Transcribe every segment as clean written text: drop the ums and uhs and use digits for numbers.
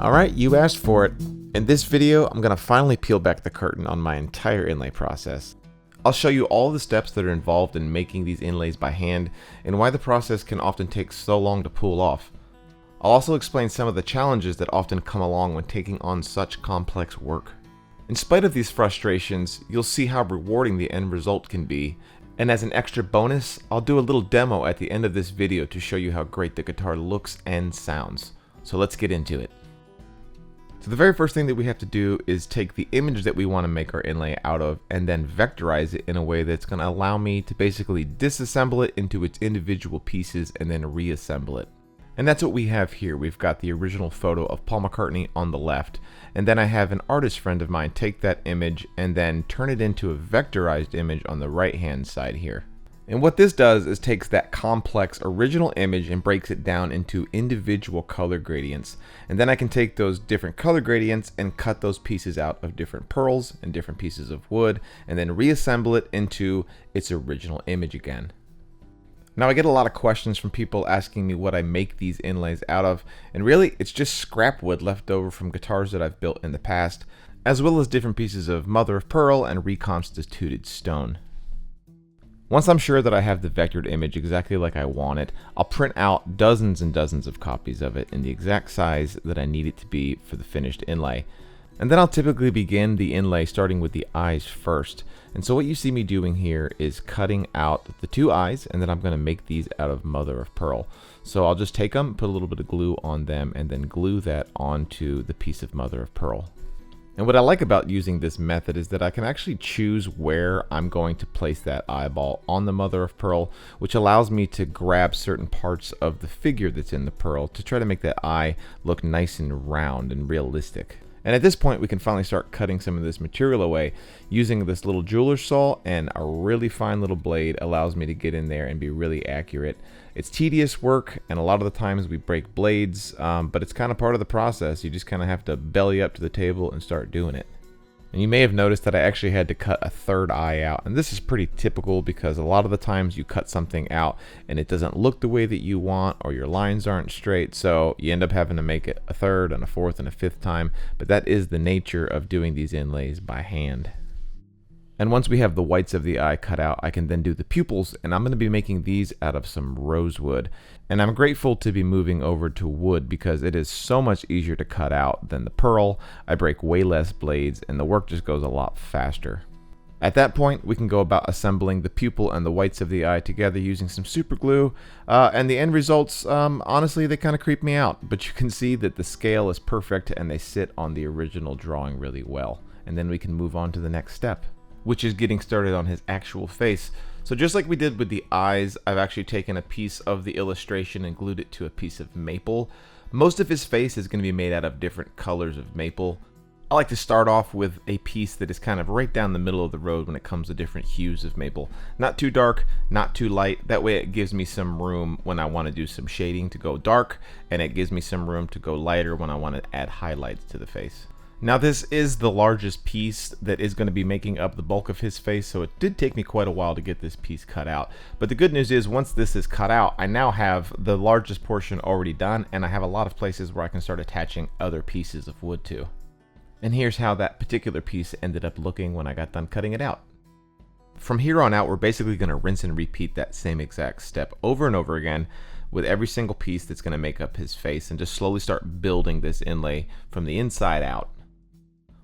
Alright, you asked for it. In this video, I'm going to finally peel back the curtain on my entire inlay process. I'll show you all the steps that are involved in making these inlays by hand and why the process can often take so long to pull off. I'll also explain some of the challenges that often come along when taking on such complex work. In spite of these frustrations, you'll see how rewarding the end result can be, and as an extra bonus, I'll do a little demo at the end of this video to show you how great the guitar looks and sounds. So let's get into it. So the very first thing that we have to do is take the image that we want to make our inlay out of and then vectorize it in a way that's going to allow me to basically disassemble it into its individual pieces and then reassemble it. And that's what we have here. We've got the original photo of Paul McCartney on the left, and then I have an artist friend of mine take that image and then turn it into a vectorized image on the right hand side here. And what this does is takes that complex original image and breaks it down into individual color gradients. And then I can take those different color gradients and cut those pieces out of different pearls and different pieces of wood and then reassemble it into its original image again. Now I get a lot of questions from people asking me what I make these inlays out of, and really it's just scrap wood left over from guitars that I've built in the past, as well as different pieces of mother of pearl and reconstituted stone. Once I'm sure that I have the vectored image exactly like I want it, I'll print out dozens and dozens of copies of it in the exact size that I need it to be for the finished inlay. And then I'll typically begin the inlay starting with the eyes first. And so what you see me doing here is cutting out the two eyes, and then I'm going to make these out of mother of pearl. So I'll just take them, put a little bit of glue on them, and then glue that onto the piece of mother of pearl. And what I like about using this method is that I can actually choose where I'm going to place that eyeball on the mother of pearl, which allows me to grab certain parts of the figure that's in the pearl to try to make that eye look nice and round and realistic. And at this point we can finally start cutting some of this material away. Using this little jeweler's saw and a really fine little blade allows me to get in there and be really accurate. It's tedious work, and a lot of the times we break blades, but it's kind of part of the process. You just kind of have to belly up to the table and start doing it. And you may have noticed that I actually had to cut a third eye out, and this is pretty typical because a lot of the times you cut something out and it doesn't look the way that you want, or your lines aren't straight, so you end up having to make it a third and a fourth and a fifth time. But that is the nature of doing these inlays by hand. And once we have the whites of the eye cut out, I can then do the pupils, and I'm going to be making these out of some rosewood. And I'm grateful to be moving over to wood because it is so much easier to cut out than the pearl. I break way less blades and the work just goes a lot faster. At that point, we can go about assembling the pupil and the whites of the eye together using some super glue, and the end results, honestly, they kind of creep me out, but you can see that the scale is perfect and they sit on the original drawing really well. And then we can move on to the next step, which is getting started on his actual face. So just like we did with the eyes, I've actually taken a piece of the illustration and glued it to a piece of maple. Most of his face is going to be made out of different colors of maple. I like to start off with a piece that is kind of right down the middle of the road when it comes to different hues of maple. Not too dark, not too light. That way it gives me some room when I want to do some shading to go dark, and it gives me some room to go lighter when I want to add highlights to the face. Now this is the largest piece that is going to be making up the bulk of his face, so it did take me quite a while to get this piece cut out. But the good news is once this is cut out, I now have the largest portion already done, and I have a lot of places where I can start attaching other pieces of wood to. And here's how that particular piece ended up looking when I got done cutting it out. From here on out, we're basically going to rinse and repeat that same exact step over and over again with every single piece that's going to make up his face, and just slowly start building this inlay from the inside out.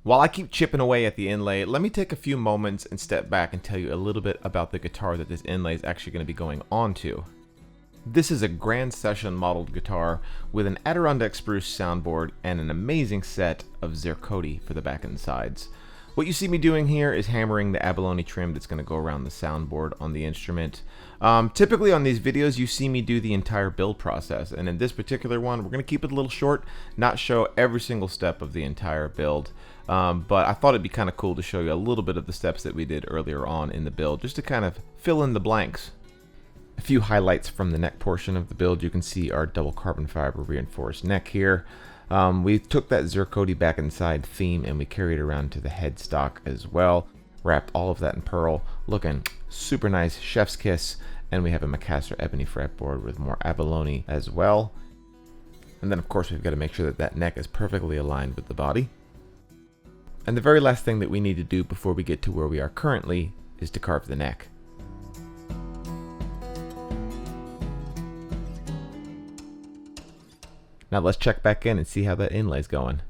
While I keep chipping away at the inlay, let me take a few moments and step back and tell you a little bit about the guitar that this inlay is actually going to be going onto. This is a Grand Session modeled guitar with an Adirondack spruce soundboard and an amazing set of zirconia for the back and sides. What you see me doing here is hammering the abalone trim that's going to go around the soundboard on the instrument. Typically on these videos you see me do the entire build process, and in this particular one we're going to keep it a little short, not show every single step of the entire build. But I thought it'd be kind of cool to show you a little bit of the steps that we did earlier on in the build, just to kind of fill in the blanks. A few highlights from the neck portion of the build. You can see our double carbon fiber reinforced neck here. We took that zirconia back inside theme and we carried it around to the headstock as well. wrapped all of that in pearl, looking super nice, chef's kiss. And we have a Macassar ebony fretboard with more abalone as well. And then of course we've got to make sure that that neck is perfectly aligned with the body. And the very last thing that we need to do before we get to where we are currently is to carve the neck. Now let's check back in and see how that inlay's going.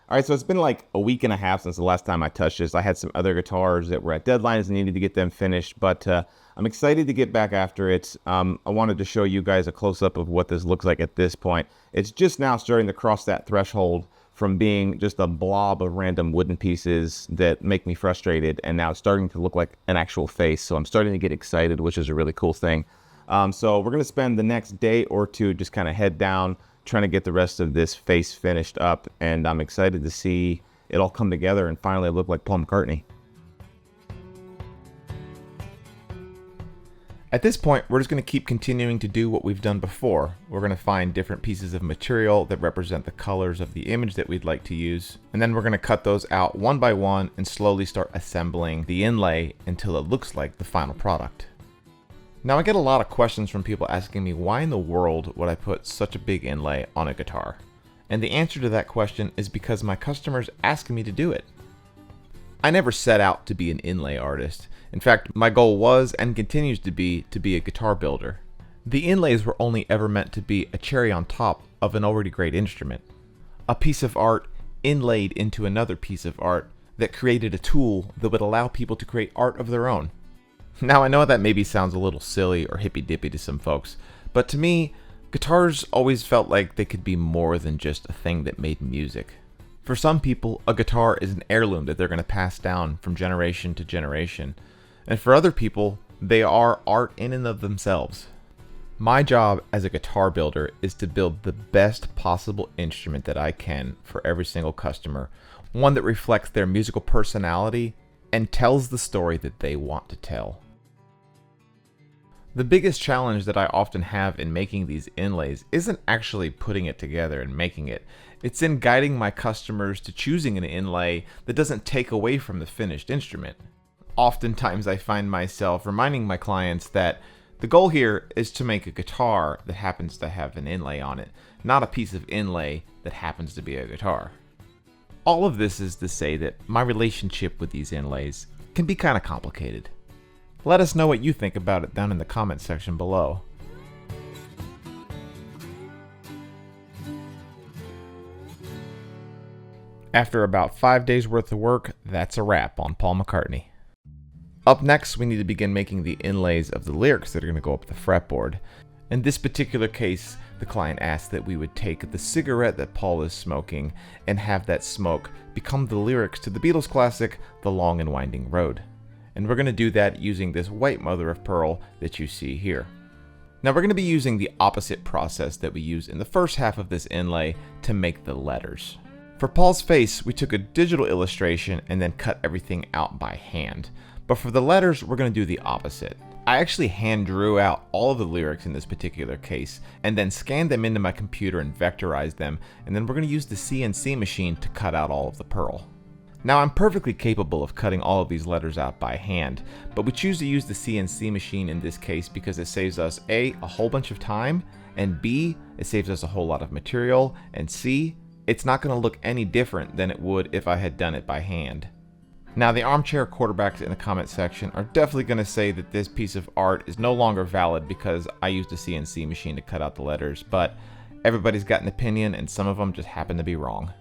All right, so it's been like a week and a half since the last time I touched this. I had some other guitars that were at deadlines and needed to get them finished, but I'm excited to get back after it. I wanted to show you guys a close-up of what this looks like at this point. It's just now starting to cross that threshold from being just a blob of random wooden pieces that make me frustrated, and now it's starting to look like an actual face. So I'm starting to get excited, which is a really cool thing. So we're going to spend the next day or two just kind of head down, trying to get the rest of this face finished up, and I'm excited to see it all come together and finally look like Paul McCartney. At this point, we're just going to keep continuing to do what we've done before. We're going to find different pieces of material that represent the colors of the image that we'd like to use, and then we're going to cut those out one by one and slowly start assembling the inlay until it looks like the final product. Now I get a lot of questions from people asking me why in the world would I put such a big inlay on a guitar? And the answer to that question is because my customers ask me to do it. I never set out to be an inlay artist. In fact, my goal was and continues to be a guitar builder. The inlays were only ever meant to be a cherry on top of an already great instrument. A piece of art inlaid into another piece of art that created a tool that would allow people to create art of their own. Now I know that maybe sounds a little silly or hippy-dippy to some folks, but to me, guitars always felt like they could be more than just a thing that made music. For some people, a guitar is an heirloom that they're going to pass down from generation to generation. And for other people, they are art in and of themselves. My job as a guitar builder is to build the best possible instrument that I can for every single customer, one that reflects their musical personality and tells the story that they want to tell. The biggest challenge that I often have in making these inlays isn't actually putting it together and making it. It's in guiding my customers to choosing an inlay that doesn't take away from the finished instrument. Oftentimes I find myself reminding my clients that the goal here is to make a guitar that happens to have an inlay on it, not a piece of inlay that happens to be a guitar. All of this is to say that my relationship with these inlays can be kind of complicated. Let us know what you think about it down in the comment section below. After about 5 days worth of work, that's a wrap on Paul McCartney. Up next, we need to begin making the inlays of the lyrics that are going to go up the fretboard. In this particular case, the client asked that we would take the cigarette that Paul is smoking and have that smoke become the lyrics to the Beatles classic, The Long and Winding Road. And we're going to do that using this white mother of pearl that you see here. Now we're going to be using the opposite process that we use in the first half of this inlay to make the letters. For Paul's face, we took a digital illustration and then cut everything out by hand. But for the letters, we're going to do the opposite. I actually hand drew out all of the lyrics in this particular case and then scanned them into my computer and vectorized them, and then we're going to use the CNC machine to cut out all of the pearl. Now I'm perfectly capable of cutting all of these letters out by hand, but we choose to use the CNC machine in this case because it saves us A, a whole bunch of time, and B, it saves us a whole lot of material, and C, it's not going to look any different than it would if I had done it by hand. Now the armchair quarterbacks in the comment section are definitely going to say that this piece of art is no longer valid because I used a CNC machine to cut out the letters, but everybody's got an opinion and some of them just happen to be wrong.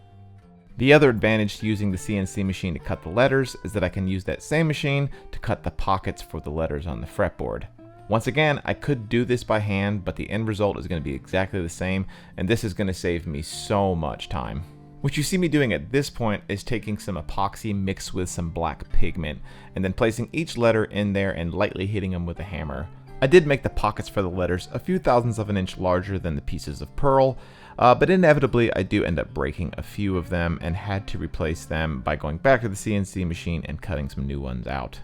The other advantage to using the CNC machine to cut the letters is that I can use that same machine to cut the pockets for the letters on the fretboard. Once again, I could do this by hand, but the end result is going to be exactly the same, and this is going to save me so much time. What you see me doing at this point is taking some epoxy mixed with some black pigment, and then placing each letter in there and lightly hitting them with a hammer. I did make the pockets for the letters a few thousandths of an inch larger than the pieces of pearl, but inevitably I do end up breaking a few of them and had to replace them by going back to the CNC machine and cutting some new ones out.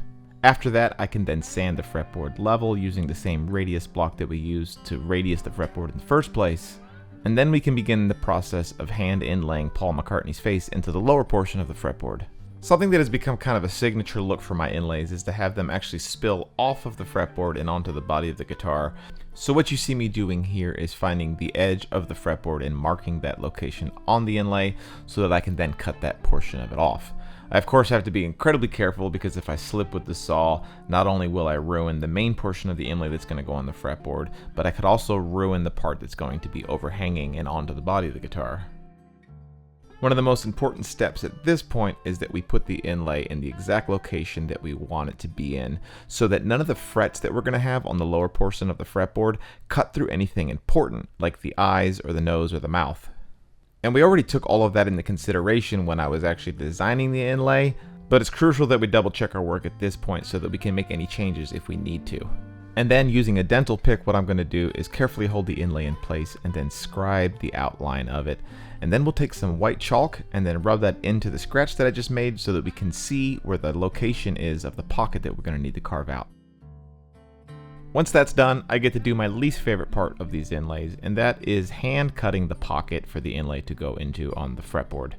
After that, I can then sand the fretboard level using the same radius block that we used to radius the fretboard in the first place, and then we can begin the process of hand inlaying Paul McCartney's face into the lower portion of the fretboard. Something that has become kind of a signature look for my inlays is to have them actually spill off of the fretboard and onto the body of the guitar. So what you see me doing here is finding the edge of the fretboard and marking that location on the inlay so that I can then cut that portion of it off. I of course have to be incredibly careful because if I slip with the saw, not only will I ruin the main portion of the inlay that's going to go on the fretboard, but I could also ruin the part that's going to be overhanging and onto the body of the guitar. One of the most important steps at this point is that we put the inlay in the exact location that we want it to be in, so that none of the frets that we're going to have on the lower portion of the fretboard cut through anything important, like the eyes or the nose or the mouth. And we already took all of that into consideration when I was actually designing the inlay, but it's crucial that we double check our work at this point so that we can make any changes if we need to. And then using a dental pick, what I'm going to do is carefully hold the inlay in place and then scribe the outline of it. And then we'll take some white chalk and then rub that into the scratch that I just made so that we can see where the location is of the pocket that we're going to need to carve out. Once that's done, I get to do my least favorite part of these inlays, and that is hand cutting the pocket for the inlay to go into on the fretboard.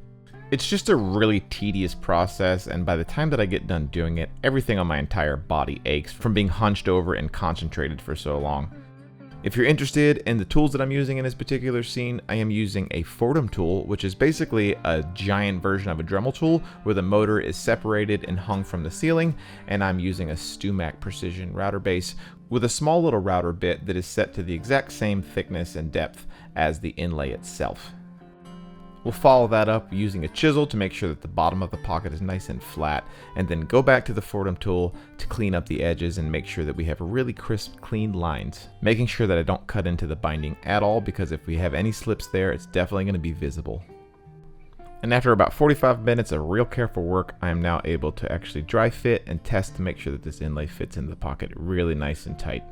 It's just a really tedious process, and by the time that I get done doing it, everything on my entire body aches from being hunched over and concentrated for so long. If you're interested in the tools that I'm using in this particular scene, I am using a Fordham tool, which is basically a giant version of a Dremel tool where the motor is separated and hung from the ceiling, and I'm using a Stumac precision router base with a small little router bit that is set to the exact same thickness and depth as the inlay itself. We'll follow that up using a chisel to make sure that the bottom of the pocket is nice and flat, and then go back to the Fordham tool to clean up the edges and make sure that we have really crisp, clean lines. Making sure that I don't cut into the binding at all, because if we have any slips there, it's definitely going to be visible. And after about 45 minutes of real careful work, I am now able to actually dry fit and test to make sure that this inlay fits into the pocket really nice and tight.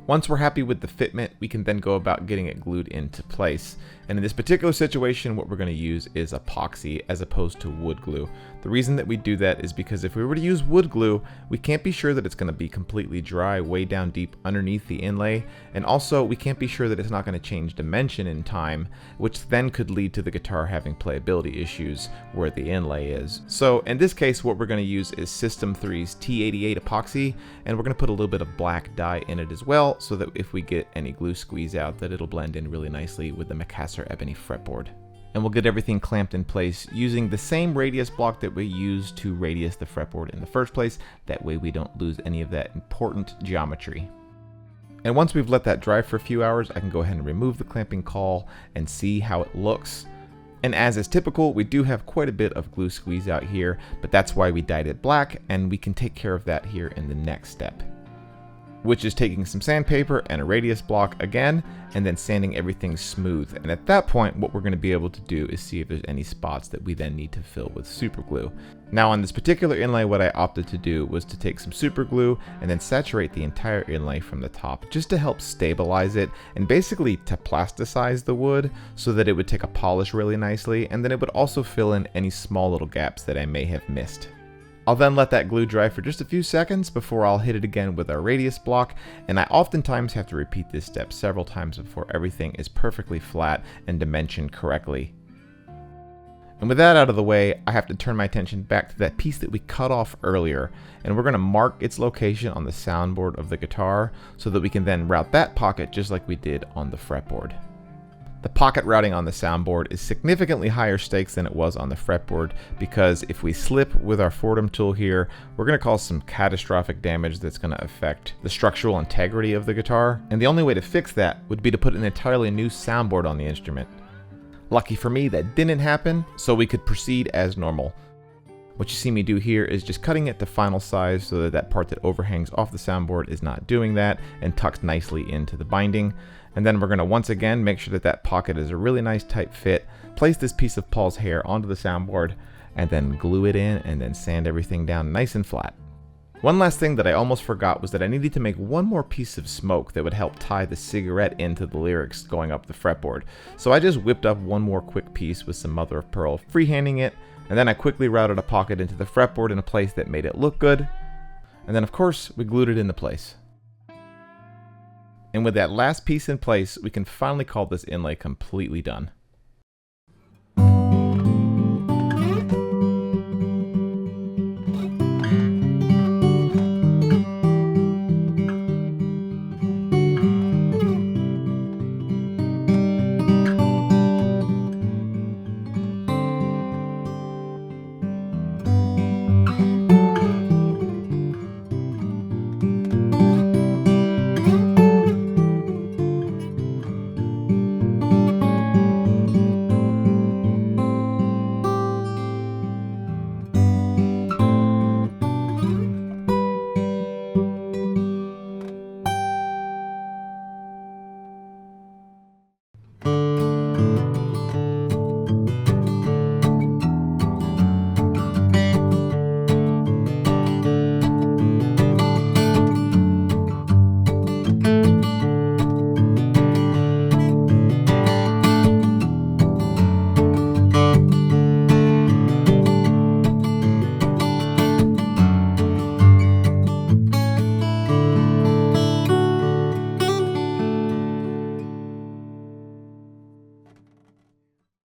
Once we're happy with the fitment, we can then go about getting it glued into place. And in this particular situation, what we're going to use is epoxy as opposed to wood glue. The reason that we do that is because if we were to use wood glue, we can't be sure that it's going to be completely dry way down deep underneath the inlay. And also, we can't be sure that it's not going to change dimension in time, which then could lead to the guitar having playability issues where the inlay is. So in this case, what we're going to use is System 3's T88 epoxy, and we're going to put a little bit of black dye in it as well, so that if we get any glue squeeze out, that it'll blend in really nicely with the McCartney ebony fretboard. And we'll get everything clamped in place using the same radius block that we used to radius the fretboard in the first place. That way we don't lose any of that important geometry. And once we've let that dry for a few hours, I can go ahead and remove the clamping caul and see how it looks. And as is typical, we do have quite a bit of glue squeeze out here, but that's why we dyed it black, and we can take care of that here in the next step, which is taking some sandpaper and a radius block again, and then sanding everything smooth. And at that point, what we're going to be able to do is see if there's any spots that we then need to fill with super glue. Now on this particular inlay, what I opted to do was to take some super glue and then saturate the entire inlay from the top, just to help stabilize it and basically to plasticize the wood so that it would take a polish really nicely, and then it would also fill in any small little gaps that I may have missed. I'll then let that glue dry for just a few seconds before I'll hit it again with our radius block, and I oftentimes have to repeat this step several times before everything is perfectly flat and dimensioned correctly. And with that out of the way, I have to turn my attention back to that piece that we cut off earlier, and we're going to mark its location on the soundboard of the guitar so that we can then route that pocket just like we did on the fretboard. The pocket routing on the soundboard is significantly higher stakes than it was on the fretboard, because if we slip with our Fordham tool here, we're going to cause some catastrophic damage that's going to affect the structural integrity of the guitar, and the only way to fix that would be to put an entirely new soundboard on the instrument. Lucky for me, that didn't happen, so we could proceed as normal. What you see me do here is just cutting it to final size so that that part that overhangs off the soundboard is not doing that and tucks nicely into the binding. And then we're going to once again make sure that that pocket is a really nice tight fit, place this piece of Paul's hair onto the soundboard, and then glue it in and then sand everything down nice and flat. One last thing that I almost forgot was that I needed to make one more piece of smoke that would help tie the cigarette into the lyrics going up the fretboard. So I just whipped up one more quick piece with some mother of pearl, freehanding it, and then I quickly routed a pocket into the fretboard in a place that made it look good. And then of course, we glued it into place. And with that last piece in place, we can finally call this inlay completely done.